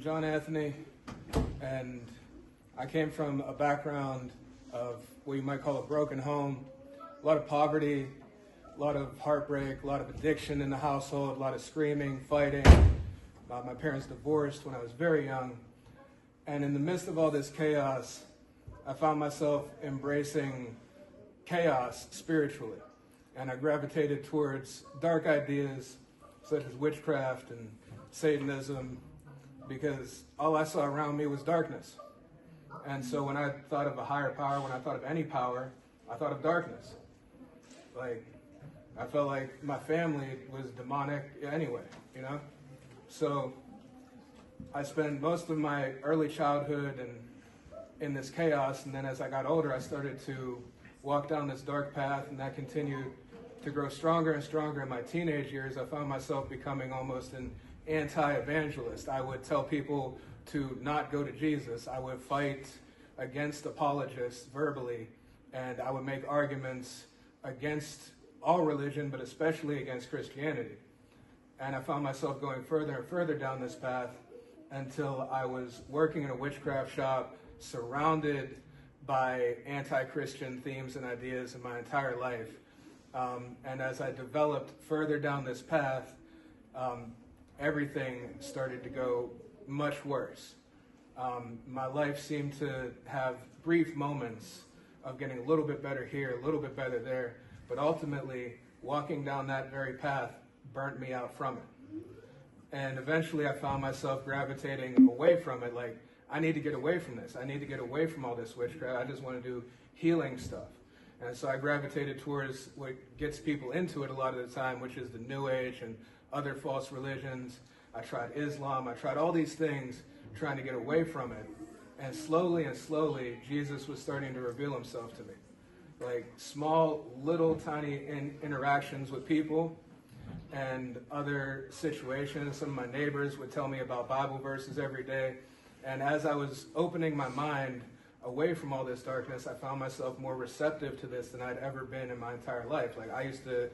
John Anthony, and I came from a background of what you might call a broken home, a lot of poverty, a lot of heartbreak, a lot of addiction in the household, a lot of screaming, fighting. My parents divorced when I was very young, and in the midst of all this chaos, I found myself embracing chaos spiritually, and I gravitated towards dark ideas such as witchcraft and Satanism, because all I saw around me was darkness. And so when I thought of a higher power, when I thought of any power, I thought of darkness. Like, I felt like my family was demonic anyway, you know? So I spent most of my early childhood in this chaos, and then as I got older, I started to walk down this dark path, and that continued to grow stronger and stronger in my teenage years. I found myself becoming almost an anti-evangelist. I would tell people to not go to Jesus. I would fight against apologists verbally, and I would make arguments against all religion, but especially against Christianity. And I found myself going further and further down this path until I was working in a witchcraft shop, surrounded by anti-Christian themes and ideas in my entire life. And as I developed further down this path, everything started to go much worse. My life seemed to have brief moments of getting a little bit better here, a little bit better there, but ultimately walking down that very path burnt me out from it. And eventually I found myself gravitating away from it, like, I need to get away from this. I need to get away from all this witchcraft. I just want to do healing stuff. And so I gravitated towards what gets people into it a lot of the time, which is the New Age and other false religions. I tried Islam. I tried all these things trying to get away from it. And slowly, Jesus was starting to reveal himself to me. Like small, little, tiny interactions with people and other situations. Some of my neighbors would tell me about Bible verses every day. And as I was opening my mind away from all this darkness, I found myself more receptive to this than I'd ever been in my entire life. Like, I used to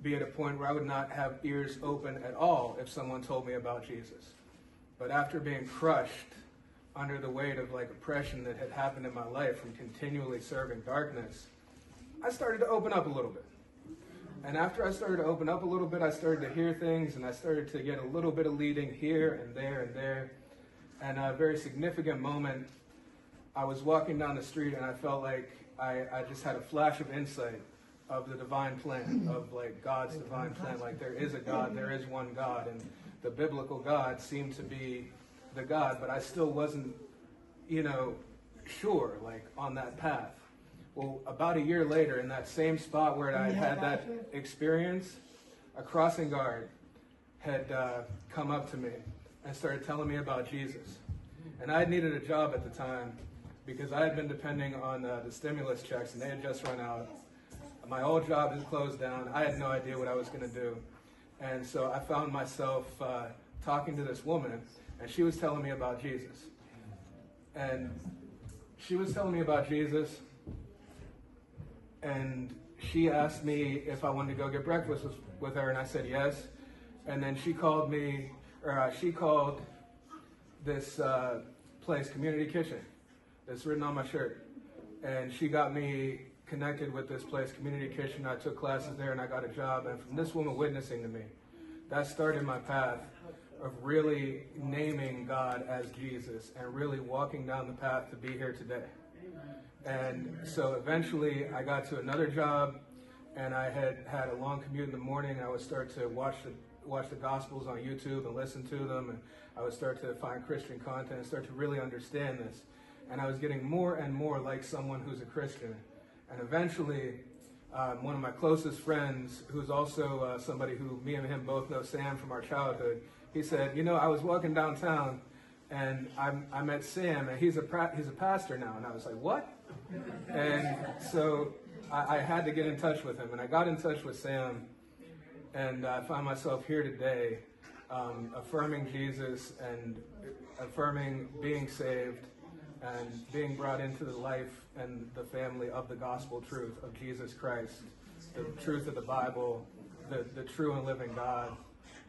be at a point where I would not have ears open at all if someone told me about Jesus. But after being crushed under the weight of like oppression that had happened in my life from continually serving darkness, I started to open up a little bit. And after I started to open up a little bit, I started to hear things, and I started to get a little bit of leading here and there and there. And a very significant moment, I was walking down the street and I felt like I just had a flash of insight of the divine plan, of like God's divine plan. Like, there is a God, there is one God, and the biblical God seemed to be the God, but I still wasn't, sure, like, on that path. Well, about a year later, in that same spot where I had that experience, a crossing guard had come up to me and started telling me about Jesus. And I had needed a job at the time because I had been depending on the stimulus checks, and they had just run out. My old job had closed down. I had no idea what I was going to do. And so I found myself talking to this woman, and she was telling me about Jesus. And she was telling me about Jesus, and she asked me if I wanted to go get breakfast with her, and I said yes. And then she called this place Community Kitchen. It's written on my shirt. And she got me connected with this place, Community Kitchen. I took classes there and I got a job. And from this woman witnessing to me, that started my path of really naming God as Jesus and really walking down the path to be here today. And so eventually I got to another job, and I had a long commute in the morning. I would start to watch the Gospels on YouTube and listen to them, and I would start to find Christian content and start to really understand this. And I was getting more and more like someone who's a Christian. And eventually, one of my closest friends, who's also somebody who me and him both know, Sam, from our childhood, he said, I was walking downtown, and I met Sam, and he's a pastor now. And I was like, what? And so I had to get in touch with him, and I got in touch with Sam, and I found myself here today, affirming Jesus and affirming being saved and being brought into the life and the family of the gospel truth of Jesus Christ, the truth of the Bible, the true and living God,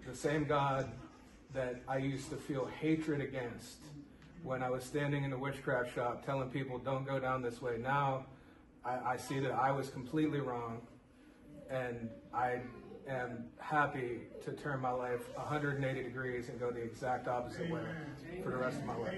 the same God that I used to feel hatred against when I was standing in the witchcraft shop telling people don't go down this way. Now I see that I was completely wrong, and I am happy to turn my life 180 degrees and go the exact opposite way for the rest of my life.